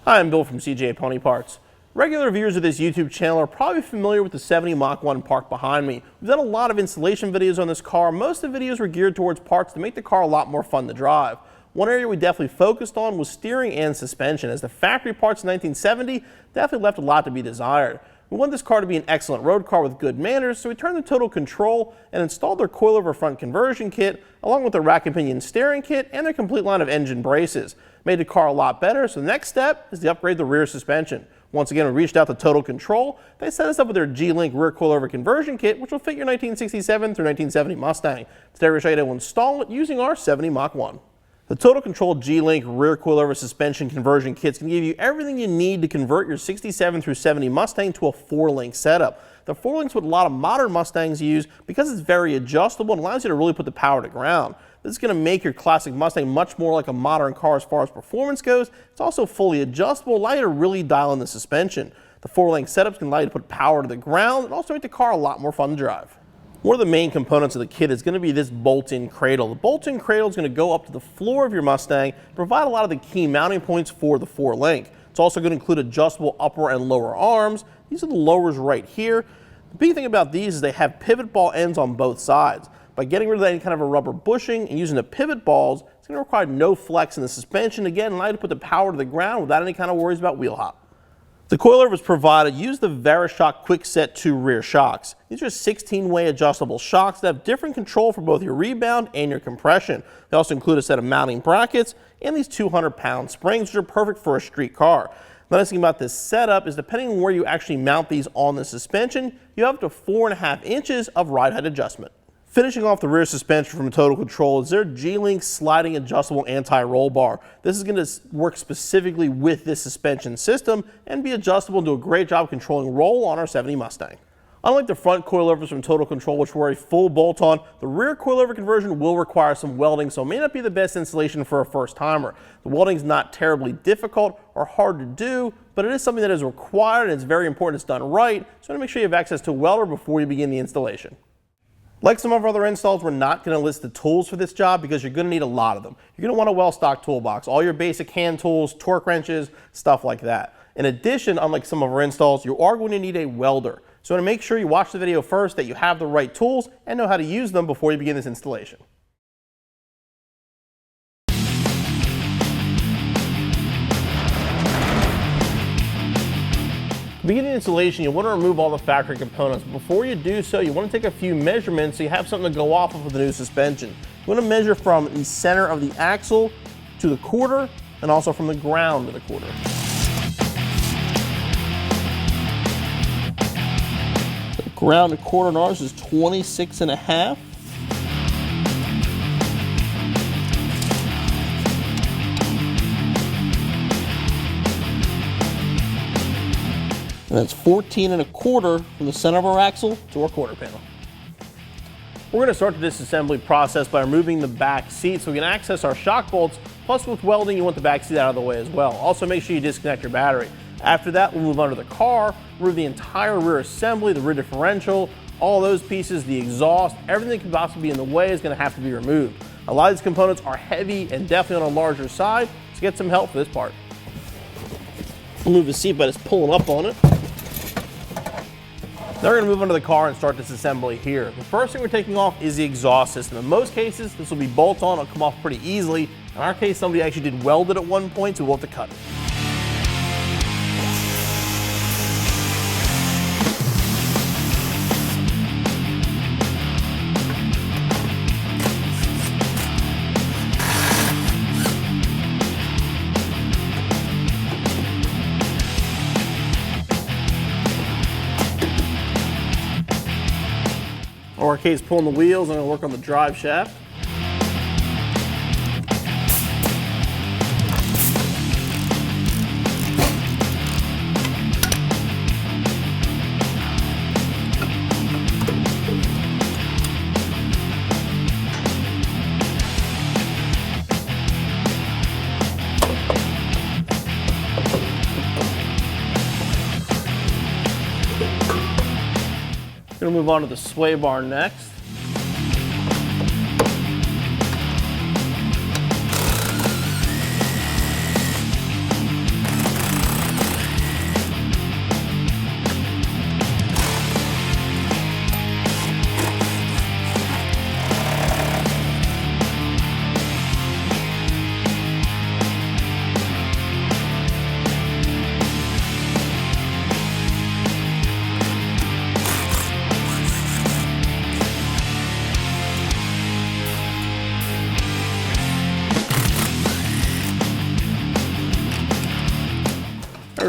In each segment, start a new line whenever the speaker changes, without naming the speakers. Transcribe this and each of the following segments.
Hi, I'm Bill from CJ Pony Parts. Regular viewers of this YouTube channel are probably familiar with the 70 Mach 1 parked behind me. We've done a lot of installation videos on this car. Most of the videos were geared towards parts to make the car a lot more fun to drive. One area we definitely focused on was steering and suspension, as the factory parts in 1970 definitely left a lot to be desired. We want this car to be an excellent road car with good manners, so we turned to Total Control and installed their coilover front conversion kit, along with their rack and pinion steering kit and their complete line of engine braces. Made the car a lot better, so the next step is to upgrade the rear suspension. Once again, we reached out to Total Control. They set us up with their G-Link rear coilover conversion kit, which will fit your 1967 through 1970 Mustang. Today we're showing you how to install it using our 70 Mach 1. The Total Control G-Link rear coilover suspension conversion kit is going to give you everything you need to convert your 67 through 70 Mustang to a 4-link setup. The 4-link's what a lot of modern Mustangs use because it's very adjustable and allows you to really put the power to ground. This is going to make your classic Mustang much more like a modern car as far as performance goes. It's also fully adjustable, allow you to really dial in the suspension. The 4-link setups can allow you to put power to the ground and also make the car a lot more fun to drive. One of the main components of the kit is going to be this bolt-in cradle. The bolt-in cradle is going to go up to the floor of your Mustang, provide a lot of the key mounting points for the 4-link. It's also going to include adjustable upper and lower arms. These are the lowers right here. The big thing about these is they have pivot ball ends on both sides. By getting rid of any kind of a rubber bushing and using the pivot balls, it's going to require no flex in the suspension. Again, allow you to put the power to the ground without any kind of worries about wheel hop. The coilovers provided use the VariShock Quick Set 2 rear shocks. These are 16-way adjustable shocks that have different control for both your rebound and your compression. They also include a set of mounting brackets and these 200-pound springs, which are perfect for a street car. The nice thing about this setup is depending on where you actually mount these on the suspension, you have up to 4.5 inches of ride height adjustment. Finishing off the rear suspension from Total Control is their G-Link sliding adjustable anti-roll bar. This is going to work specifically with this suspension system and be adjustable and do a great job controlling roll on our 70 Mustang. Unlike the front coilovers from Total Control, which were a full bolt-on, the rear coilover conversion will require some welding, so it may not be the best installation for a first-timer. The welding is not terribly difficult or hard to do, but it is something that is required and it's very important it's done right, so you want to make sure you have access to a welder before you begin the installation. Like some of our other installs, we're not going to list the tools for this job because you're going to need a lot of them. You're going to want a well-stocked toolbox, all your basic hand tools, torque wrenches, stuff like that. In addition, unlike some of our installs, you are going to need a welder. So you want to make sure you watch the video first, that you have the right tools and know how to use them before you begin this installation. To begin the installation, you want to remove all the factory components. Before you do so, you want to take a few measurements so you have something to go off of with the new suspension. You want to measure from the center of the axle to the quarter and also from the ground to the quarter. The ground to quarter on ours is 26.5. And that's 14.25 from the center of our axle to our quarter panel. We're going to start the disassembly process by removing the back seat so we can access our shock bolts. Plus with welding, you want the back seat out of the way as well. Also make sure you disconnect your battery. After that, we'll move under the car, remove the entire rear assembly, the rear differential, all those pieces, the exhaust, everything that could possibly be in the way is going to have to be removed. A lot of these components are heavy and definitely on a larger side, so get some help for this part. We'll move the seat by just pulling up on it. Now we're going to move under the car and start this assembly here. The first thing we're taking off is the exhaust system. In most cases, this will be bolt-on, it'll come off pretty easily. In our case, somebody actually did weld it at one point, so we'll have to cut it. In our case, pulling the wheels, I'm going to work on the drive shaft. Going to move on to the sway bar next.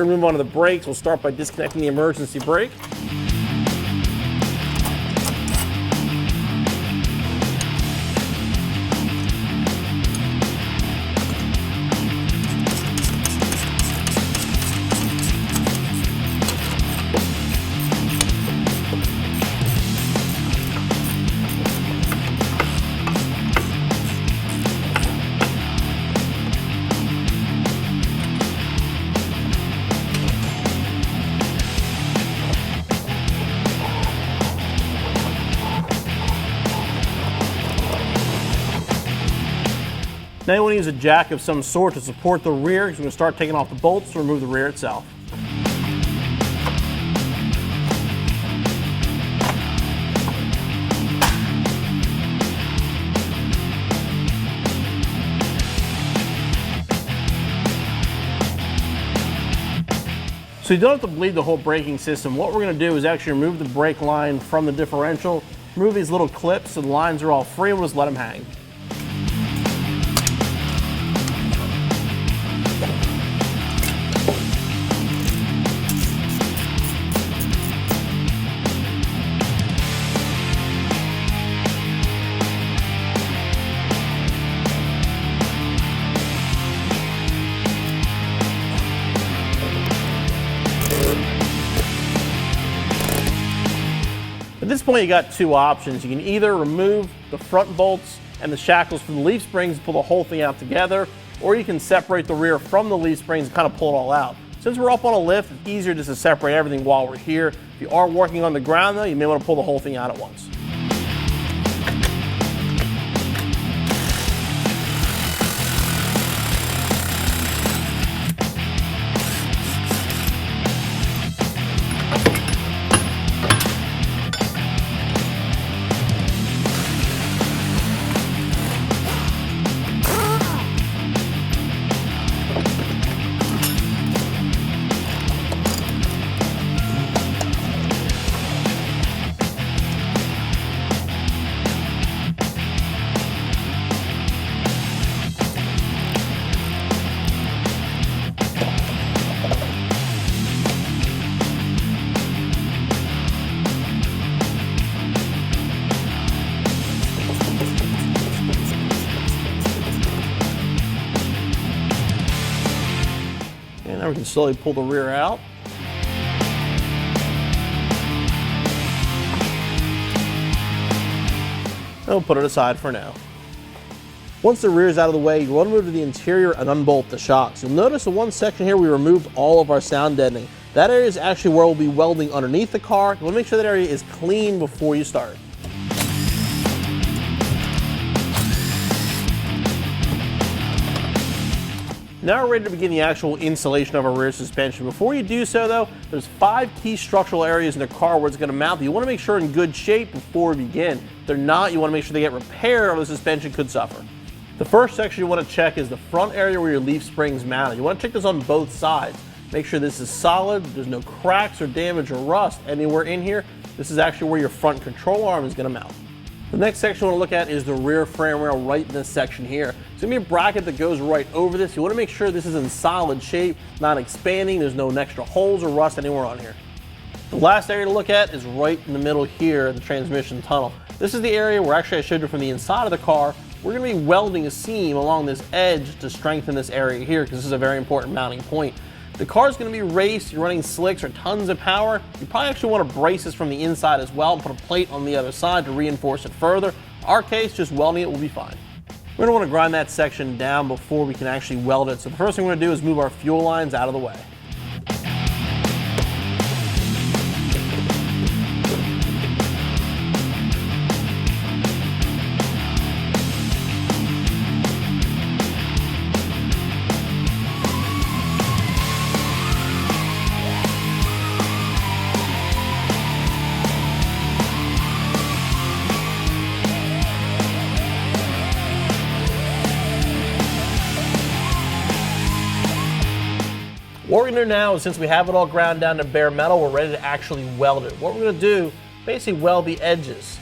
we're gonna move on to the brakes. We'll start by disconnecting the emergency brake. Now you want to use a jack of some sort to support the rear, because we're going to start taking off the bolts to remove the rear itself. So you don't have to bleed the whole braking system. What we're going to do is actually remove the brake line from the differential, remove these little clips so the lines are all free, and we'll just let them hang. At this point, you got two options. You can either remove the front bolts and the shackles from the leaf springs and pull the whole thing out together, or you can separate the rear from the leaf springs and kind of pull it all out. Since we're up on a lift, it's easier just to separate everything while we're here. If you are working on the ground though, you may want to pull the whole thing out at once. Now we can slowly pull the rear out. And we'll put it aside for now. Once the rear is out of the way, you want to move to the interior and unbolt the shocks. You'll notice in one section here we removed all of our sound deadening. That area is actually where we'll be welding underneath the car. You want to make sure that area is clean before you start. Now we're ready to begin the actual installation of our rear suspension. Before you do so though, there's 5 key structural areas in the car where it's going to mount that you want to make sure are in good shape before we begin. If they're not, you want to make sure they get repaired or the suspension could suffer. The first section you want to check is the front area where your leaf spring's mounted. You want to check this on both sides. Make sure this is solid, there's no cracks or damage or rust anywhere in here. This is actually where your front control arm is going to mount. The next section we want to look at is the rear frame rail right in this section here. It's going to be a bracket that goes right over this. You want to make sure this is in solid shape, not expanding. There's no extra holes or rust anywhere on here. The last area to look at is right in the middle here, the transmission tunnel. This is the area where actually I showed you from the inside of the car. We're going to be welding a seam along this edge to strengthen this area here because this is a very important mounting point. The car is going to be raced, you're running slicks or tons of power. You probably actually want to brace this from the inside as well and put a plate on the other side to reinforce it further. In our case, just welding it will be fine. We're going to want to grind that section down before we can actually weld it. So the first thing we're going to do is move our fuel lines out of the way. What we're going to do now is, since we have it all ground down to bare metal, we're ready to actually weld it. What we're going to do, basically weld the edges.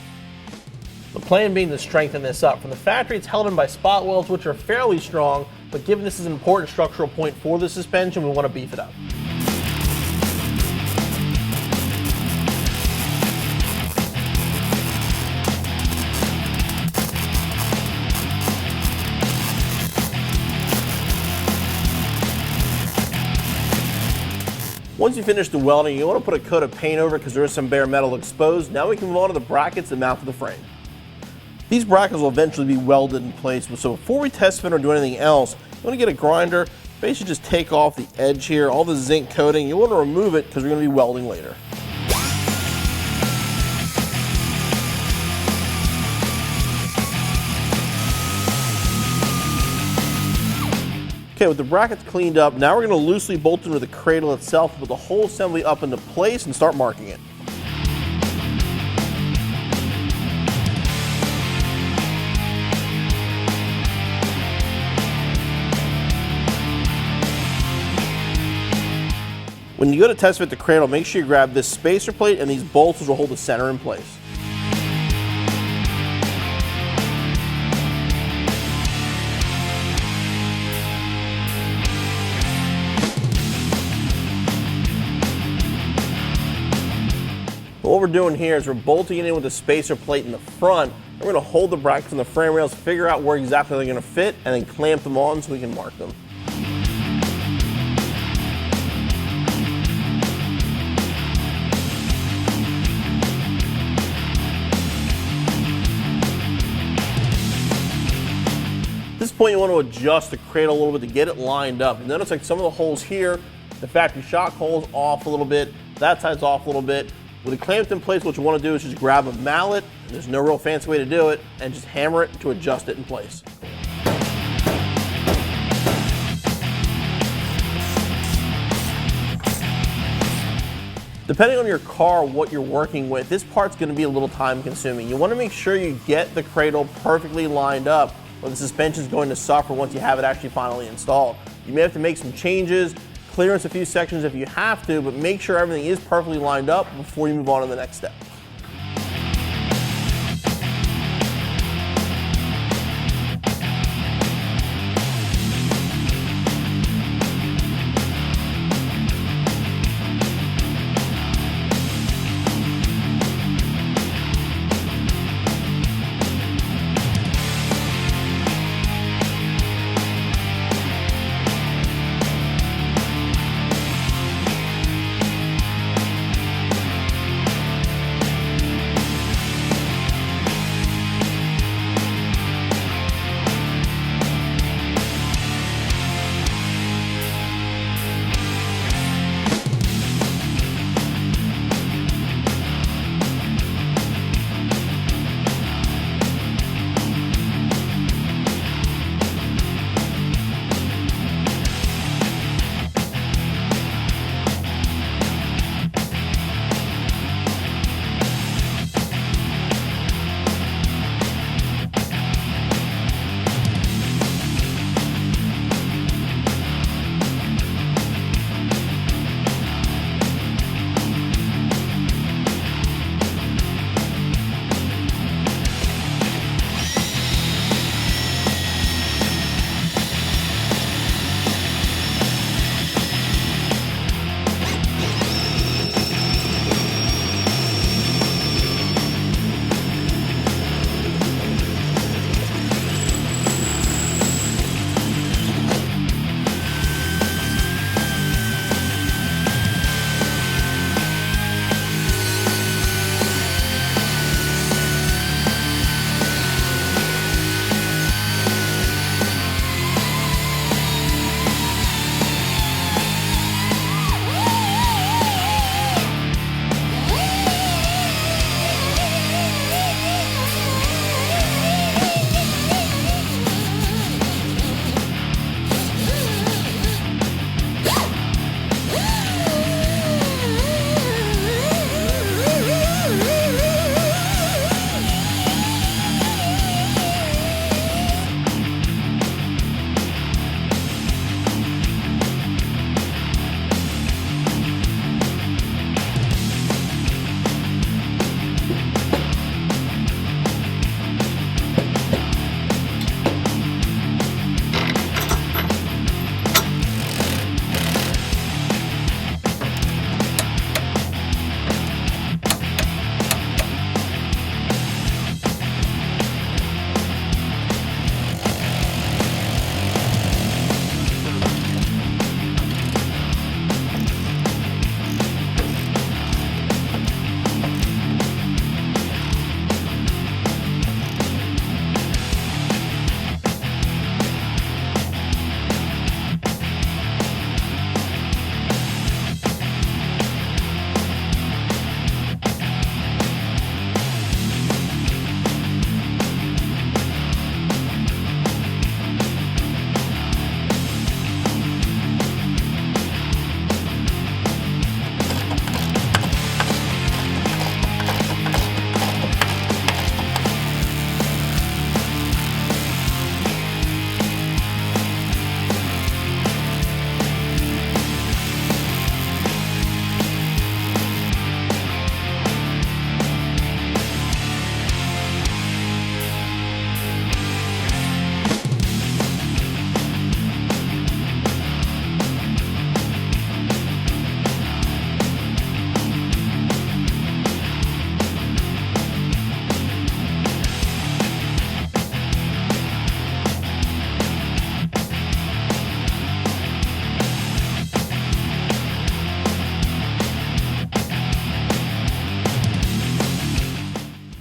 The plan being to strengthen this up. From the factory, it's held in by spot welds, which are fairly strong, but given this is an important structural point for the suspension, we want to beef it up. Once you finish the welding, you want to put a coat of paint over it because there is some bare metal exposed. Now we can move on to the brackets that mount to the frame. These brackets will eventually be welded in place, so before we test fit or do anything else, you want to get a grinder, basically just take off the edge here, all the zinc coating. You want to remove it because we're going to be welding later. Okay, with the brackets cleaned up, now we're going to loosely bolt into the cradle itself, put the whole assembly up into place and start marking it. When you go to test fit the cradle, make sure you grab this spacer plate and these bolts which will hold the center in place. What we're doing here is we're bolting it in with the spacer plate in the front. We're going to hold the brackets on the frame rails, figure out where exactly they're going to fit, and then clamp them on so we can mark them. At this point, you want to adjust the cradle a little bit to get it lined up. You notice like some of the holes here, the factory shock hole's off a little bit, that side's off a little bit. With it clamped in place, what you want to do is just grab a mallet, there's no real fancy way to do it, and just hammer it to adjust it in place. Depending on your car, what you're working with, this part's going to be a little time consuming. You want to make sure you get the cradle perfectly lined up, or the suspension is going to suffer once you have it actually finally installed. You may have to make some changes, clearance a few sections if you have to, but make sure everything is perfectly lined up before you move on to the next step.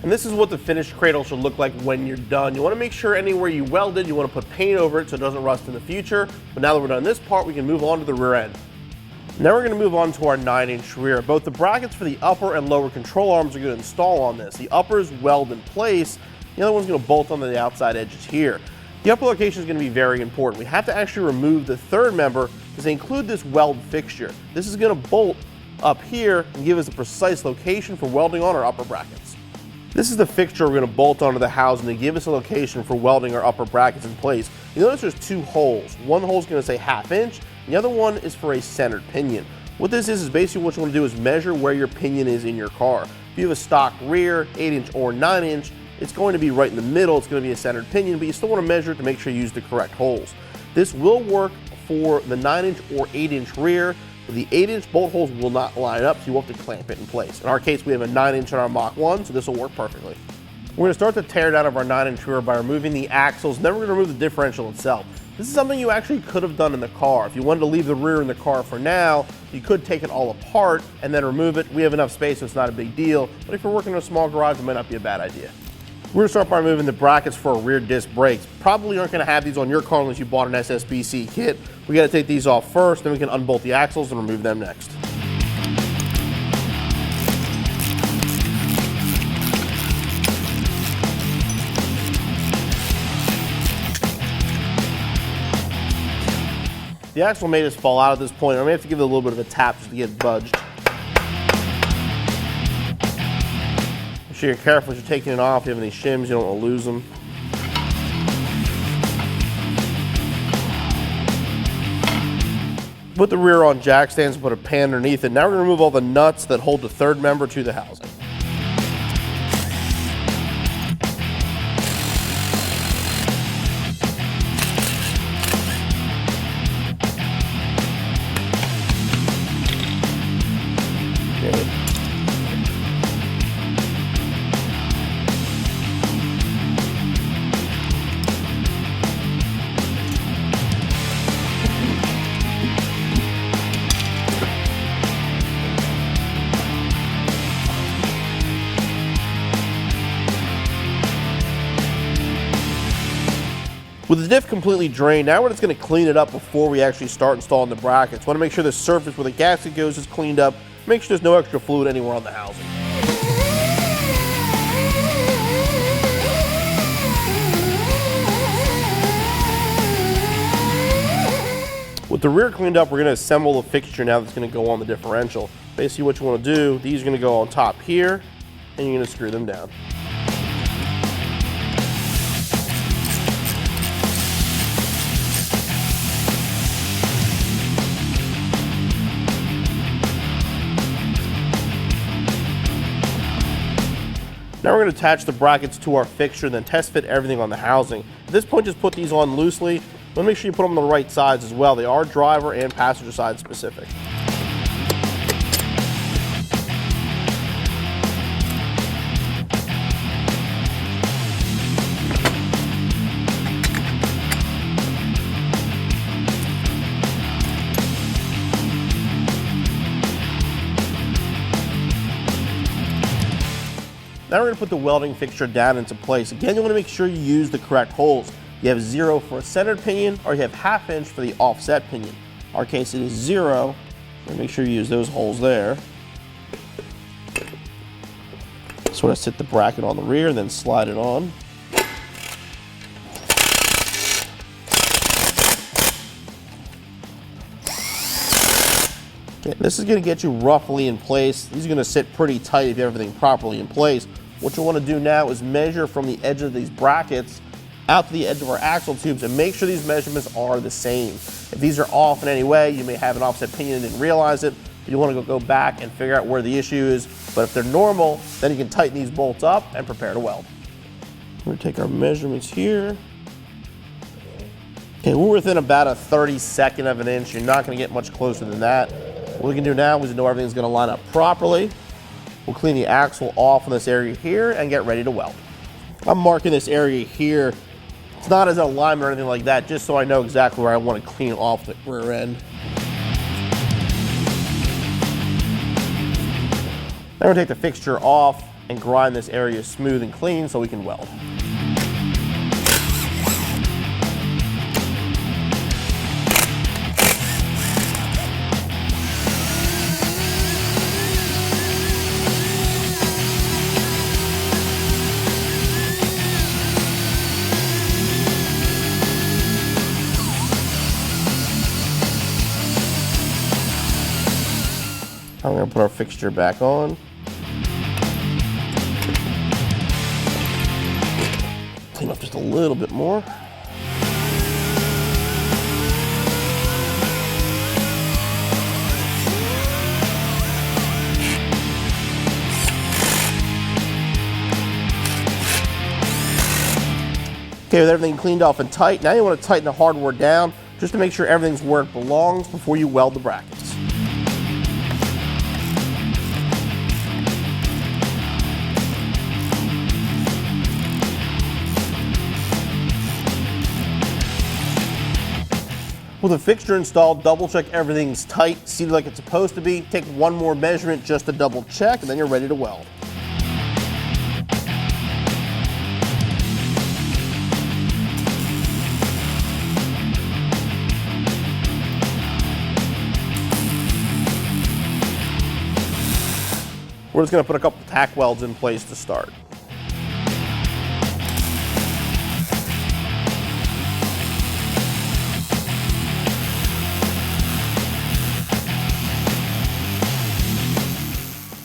And this is what the finished cradle should look like when you're done. You want to make sure anywhere you welded, you want to put paint over it so it doesn't rust in the future. But now that we're done this part, we can move on to the rear end. Now we're going to move on to our 9-inch rear. Both the brackets for the upper and lower control arms are going to install on this. The upper is weld in place. The other one's going to bolt onto the outside edges here. The upper location is going to be very important. We have to actually remove the third member because they include this weld fixture. This is going to bolt up here and give us a precise location for welding on our upper brackets. This is the fixture we're going to bolt onto the housing to give us a location for welding our upper brackets in place. You notice there's two holes. One hole is going to say 1/2 inch, and the other one is for a centered pinion. What this is basically what you want to do is measure where your pinion is in your car. If you have a stock rear, 8-inch or 9-inch, it's going to be right in the middle. It's going to be a centered pinion, but you still want to measure it to make sure you use the correct holes. This will work for the 9-inch or 8-inch rear. The 8-inch bolt holes will not line up, so you will have to clamp it in place. In our case, we have a 9-inch on our Mach 1, so this will work perfectly. We're going to start the tear down of our 9-inch rear by removing the axles, and then we're going to remove the differential itself. This is something you actually could have done in the car. If you wanted to leave the rear in the car for now, you could take it all apart and then remove it. We have enough space, so it's not a big deal, but if you're working in a small garage, it might not be a bad idea. We're going to start by removing the brackets for our rear disc brakes. Probably aren't going to have these on your car unless you bought an SSBC kit. We got to take these off first, then we can unbolt the axles and remove them next. The axle may just fall out at this point. I may have to give it a little bit of a tap just to get it budged. Make sure you're careful as you're taking it off. If you have any shims, you don't want to lose them. Put the rear on jack stands and put a pan underneath it. Now we're going to remove all the nuts that hold the third member to the housing. With the diff completely drained, now we're just going to clean it up before we actually start installing the brackets. Want to make sure the surface where the gasket goes is cleaned up. Make sure there's no extra fluid anywhere on the housing. With the rear cleaned up, we're going to assemble the fixture now that's going to go on the differential. Basically what you want to do, these are going to go on top here, and you're going to screw them down. Now we're going to attach the brackets to our fixture and then test fit everything on the housing. At this point, just put these on loosely. You want to make sure you put them on the right sides as well. They are driver and passenger side specific. Now we're going to put the welding fixture down into place. Again, you want to make sure you use the correct holes. You have 0 for a centered pinion, or you have 1/2 inch for the offset pinion. In our case, it is 0. So make sure you use those holes there. Sort of sit the bracket on the rear, then slide it on. Okay, this is going to get you roughly in place. These are going to sit pretty tight if you have everything properly in place. What you want to do now is measure from the edge of these brackets out to the edge of our axle tubes and make sure these measurements are the same. If these are off in any way, you may have an offset pinion and didn't realize it. You want to go back and figure out where the issue is. But if they're normal, then you can tighten these bolts up and prepare to weld. We're going to take our measurements here. Okay, we're within about a 32nd of an inch. You're not going to get much closer than that. What we can do now is know everything's going to line up properly. We'll clean the axle off in this area here and get ready to weld. I'm marking this area here. It's not as an alignment or anything like that, just so I know exactly where I want to clean off the rear end. Now we're going to take the fixture off. and grind this area smooth and clean so we can weld. I'm going to put our fixture back on. Clean up just a little bit more. Okay, with everything cleaned off and tight, now you want to tighten the hardware down just to make sure everything's where it belongs before you weld the brackets. With the fixture installed, double check everything's tight, seated like it's supposed to be. Take one more measurement just to double check, and then you're ready to weld. We're just going to put a couple tack welds in place to start.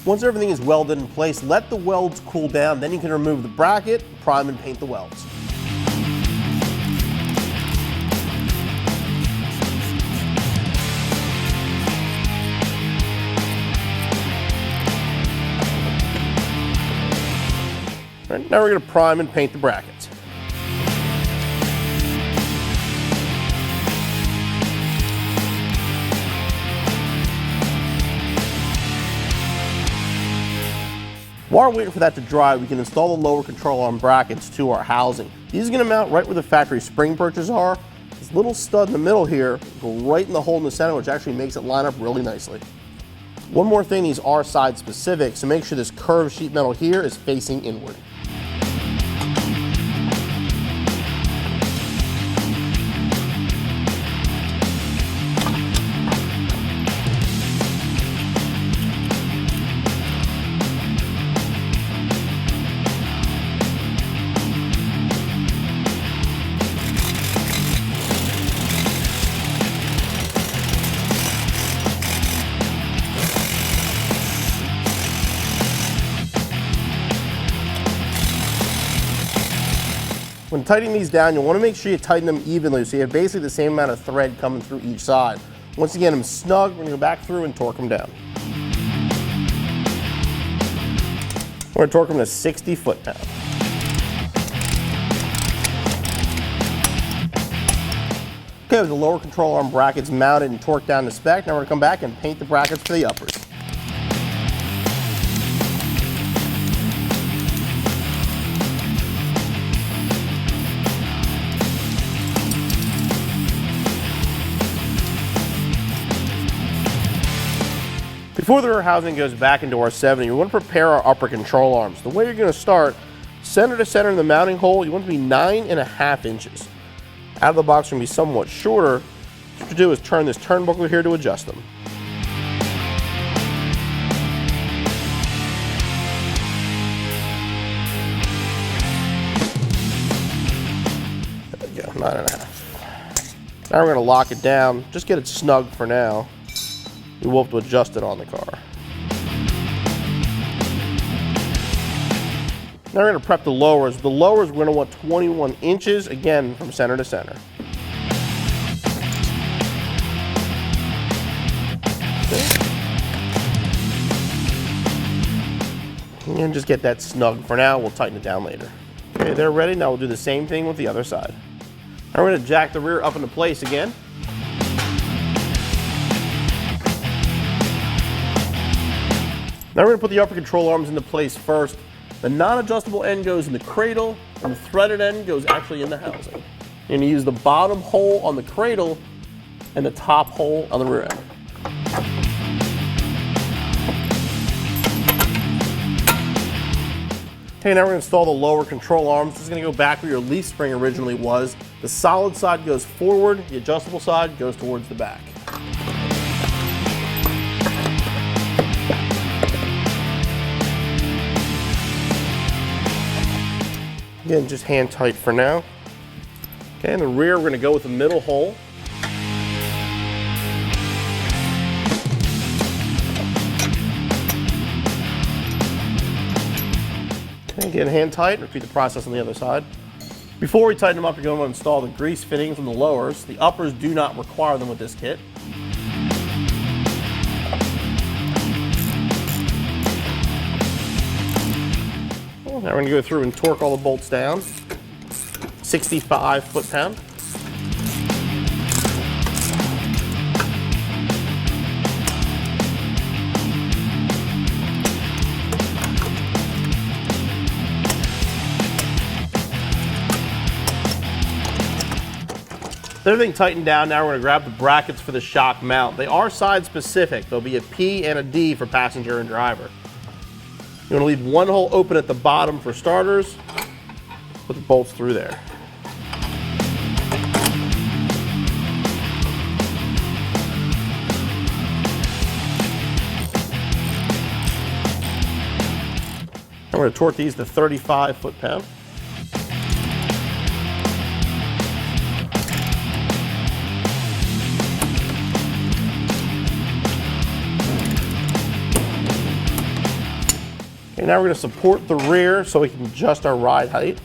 Once everything is welded in place, let the welds cool down, then you can remove the bracket, prime and paint the welds. All right, now we're going to prime and paint the brackets. While we're waiting for that to dry, we can install the lower control arm brackets to our housing. These are going to mount right where the factory spring perches are. This little stud in the middle here will go right in the hole in the center, which actually makes it line up really nicely. One more thing, these are side specific, so make sure this curved sheet metal here is facing inward. When tightening these down, you'll want to make sure you tighten them evenly so you have basically the same amount of thread coming through each side. Once you get them snug, we're going to go back through and torque them down. We're going to torque them to 60 foot-pounds. Okay, with the lower control arm brackets mounted and torqued down to spec, now we're going to come back and paint the brackets for the uppers. Before the rear housing goes back into our 70, we want to prepare our upper control arms. The way you're going to start, center to center in the mounting hole, you want to be 9.5 inches. Out of the box, you're going to be somewhat shorter. What you do is turn this turnbuckle here to adjust them. There we go, 9.5. Now we're going to lock it down. Just get it snug for now. We will have to adjust it on the car. Now we're going to prep the lowers. The lowers we're going to want 21 inches, again, from center to center. Okay. And just get that snug for now. We'll tighten it down later. Okay, they're ready. Now we'll do the same thing with the other side. Now we're going to jack the rear up into place again. Now we're going to put the upper control arms into place first. The non-adjustable end goes in the cradle, and the threaded end goes actually in the housing. You're going to use the bottom hole on the cradle and the top hole on the rear end. Okay, now we're going to install the lower control arms. This is going to go back where your leaf spring originally was. The solid side goes forward, the adjustable side goes towards the back. Again, just hand tight for now. Okay, in the rear, we're going to go with the middle hole. Okay, again, hand tight. Repeat the process on the other side. Before we tighten them up, you're going to install the grease fittings on the lowers. The uppers do not require them with this kit. Now we're going to go through and torque all the bolts down. 65 foot-pound. With everything tightened down, now we're going to grab the brackets for the shock mount. They are side specific. There'll be a P and a D for passenger and driver. You want to leave one hole open at the bottom for starters. Put the bolts through there. I'm going to torque these to 35 foot-pound. Okay, now we're going to support the rear so we can adjust our ride height.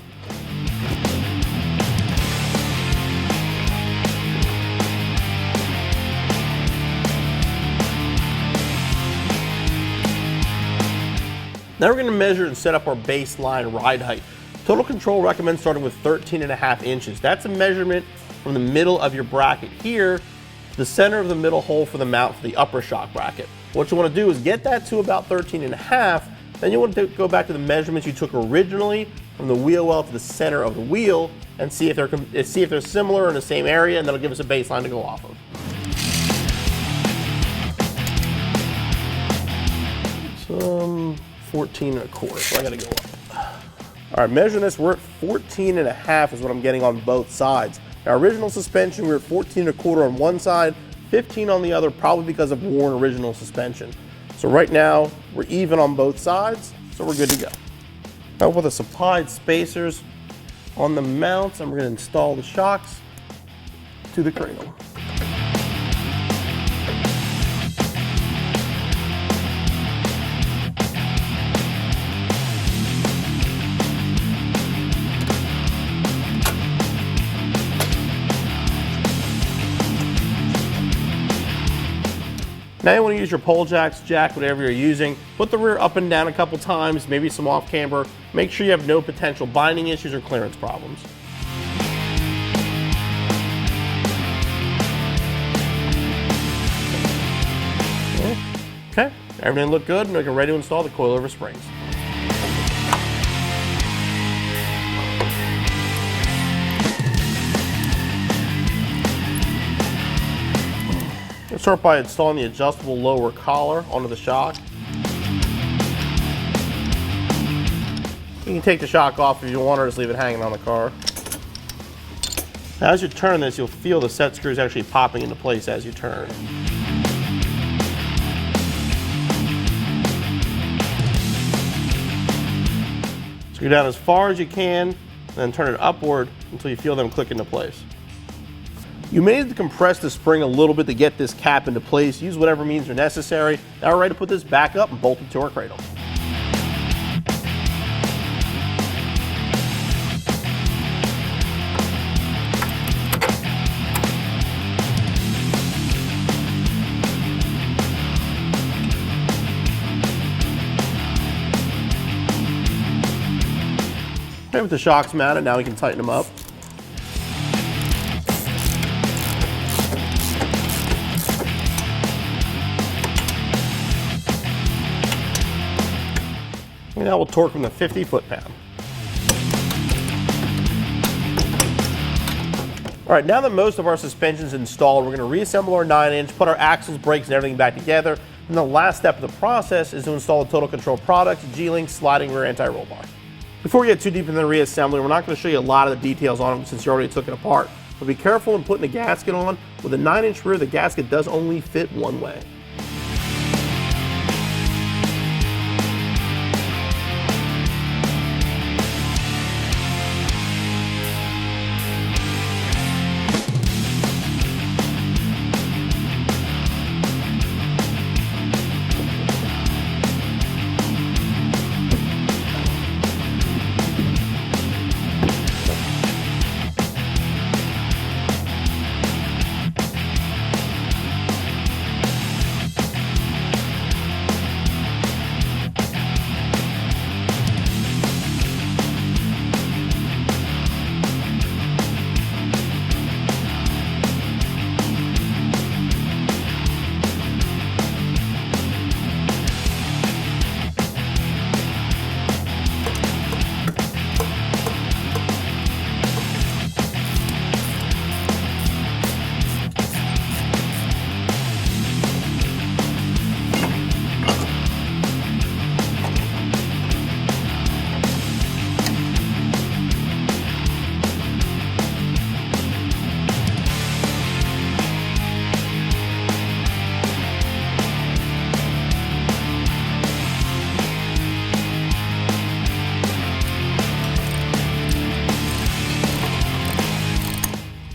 Now we're going to measure and set up our baseline ride height. Total Control recommends starting with 13.5 inches. That's a measurement from the middle of your bracket here to the center of the middle hole for the mount for the upper shock bracket. What you want to do is get that to about 13.5. Then you want to go back to the measurements you took originally from the wheel well to the center of the wheel and see if they're similar in the same area, and that'll give us a baseline to go off of. So 14.25, so I gotta go up. All right, measuring this, we're at 14.5 is what I'm getting on both sides. Our original suspension, we were at 14.25 on one side, 15 on the other, probably because of worn original suspension. So right now, we're even on both sides, so we're good to go. Now with the supplied spacers on the mounts, I'm going to install the shocks to the cradle. Now you want to use your pole jacks, jack, whatever you're using. Put the rear up and down a couple times, maybe some off camber. Make sure you have no potential binding issues or clearance problems. Okay, everything looked good and we're ready to install the coilover springs. Let's start by installing the adjustable lower collar onto the shock. You can take the shock off if you want, or just leave it hanging on the car. Now, as you turn this, you'll feel the set screws actually popping into place as you turn. Screw down as far as you can, then turn it upward until you feel them click into place. You may need to compress the spring a little bit to get this cap into place. Use whatever means are necessary. Now we're ready to put this back up and bolt it to our cradle. Okay, with the shocks mounted, now we can tighten them up. And now we'll torque from the 50 foot-pound. All right, now that most of our suspension is installed, we're going to reassemble our 9-inch, put our axles, brakes, and everything back together. And the last step of the process is to install the Total Control products, G-Link sliding rear anti-roll bar. Before we get too deep into the reassembly, we're not going to show you a lot of the details on them since you already took it apart. But be careful when putting the gasket on. With a 9-inch rear, the gasket does only fit one way.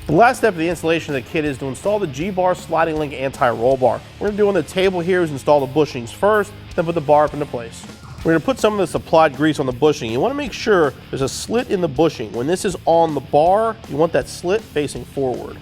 The last step of the installation of the kit is to install the G-bar sliding link anti-roll bar. What we're going to do on the table here is install the bushings first, then put the bar up into place. We're going to put some of this applied grease on the bushing. You want to make sure there's a slit in the bushing. When this is on the bar, you want that slit facing forward.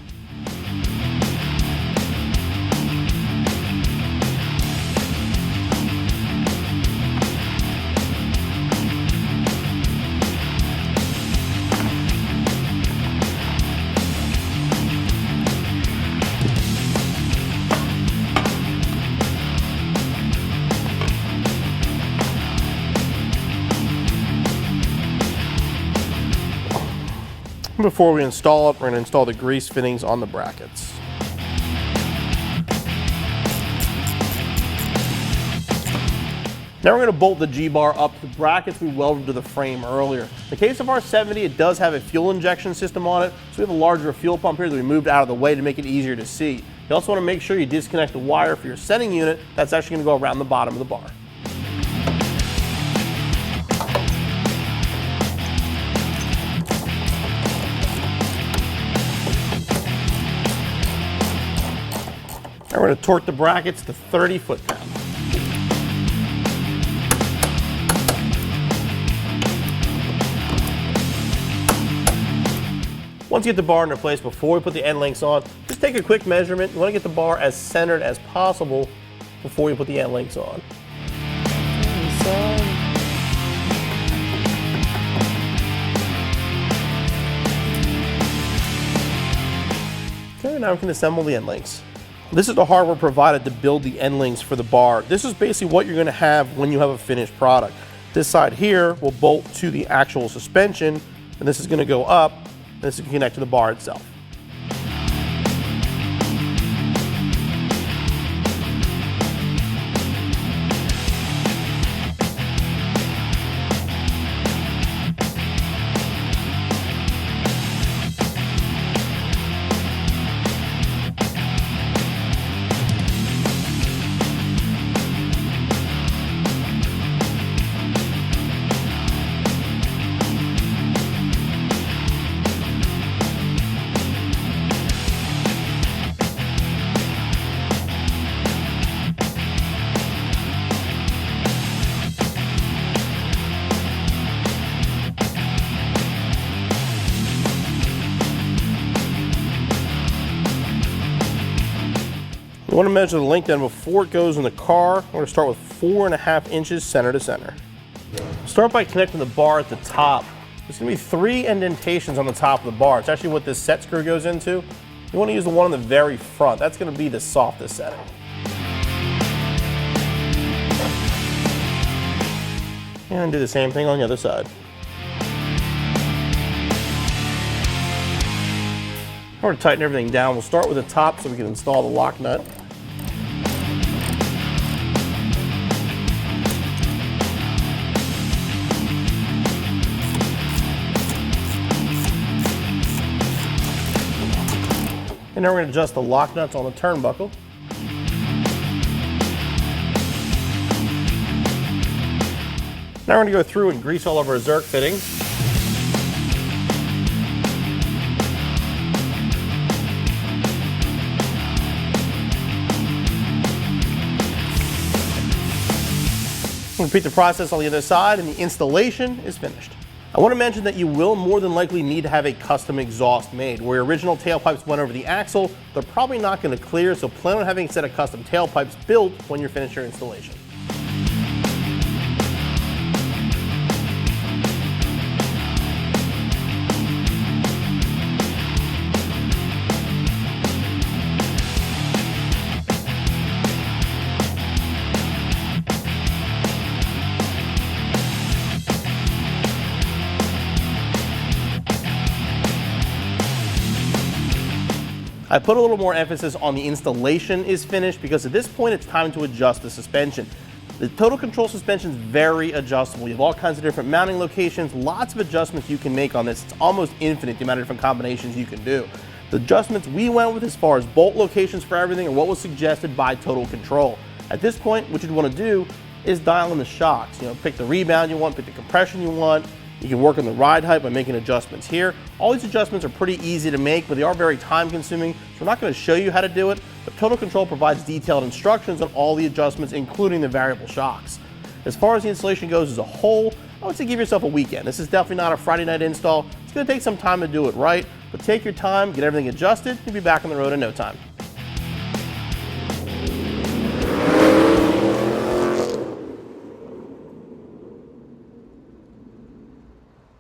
Before we install it, we're going to install the grease fittings on the brackets. Now we're going to bolt the G-bar up to the brackets we welded to the frame earlier. In the case of our 70, it does have a fuel injection system on it, so we have a larger fuel pump here that we moved out of the way to make it easier to see. You also want to make sure you disconnect the wire for your setting unit. That's actually going to go around the bottom of the bar. Now we're going to torque the brackets to 30 foot-pounds. Once you get the bar into place, before we put the end links on, just take a quick measurement. You want to get the bar as centered as possible before you put the end links on. Okay, now we can assemble the end links. This is the hardware provided to build the end links for the bar. This is basically what you're going to have when you have a finished product. This side here will bolt to the actual suspension, and this is going to go up, and this is going to connect to the bar itself. You want to measure the length then before it goes in the car. We're going to start with 4.5 inches center to center. Start by connecting the bar at the top. There's going to be 3 indentations on the top of the bar. It's actually what this set screw goes into. You want to use the one on the very front. That's going to be the softest setting. And do the same thing on the other side. In order to tighten everything down, we'll start with the top so we can install the lock nut. And now we're going to adjust the lock nuts on the turnbuckle. Now we're going to go through and grease all of our Zerk fittings. Repeat the process on the other side and the installation is finished. I want to mention that you will more than likely need to have a custom exhaust made. Where your original tailpipes went over the axle, they're probably not going to clear, so plan on having a set of custom tailpipes built when you're finished your installation. I put a little more emphasis on the installation is finished because at this point it's time to adjust the suspension. The total control suspension is very adjustable. You have all kinds of different mounting locations, lots of adjustments you can make on this. It's almost infinite the amount of different combinations you can do. The adjustments we went with as far as bolt locations for everything are what was suggested by Total Control. At this point, what you'd want to do is dial in the shocks. Pick the rebound you want, pick the compression you want. You can work on the ride height by making adjustments here. All these adjustments are pretty easy to make, but they are very time consuming, so we're not going to show you how to do it, but Total Control provides detailed instructions on all the adjustments, including the variable shocks. As far as the installation goes as a whole, I would say give yourself a weekend. This is definitely not a Friday night install. It's going to take some time to do it right, but take your time, get everything adjusted, you'll be back on the road in no time.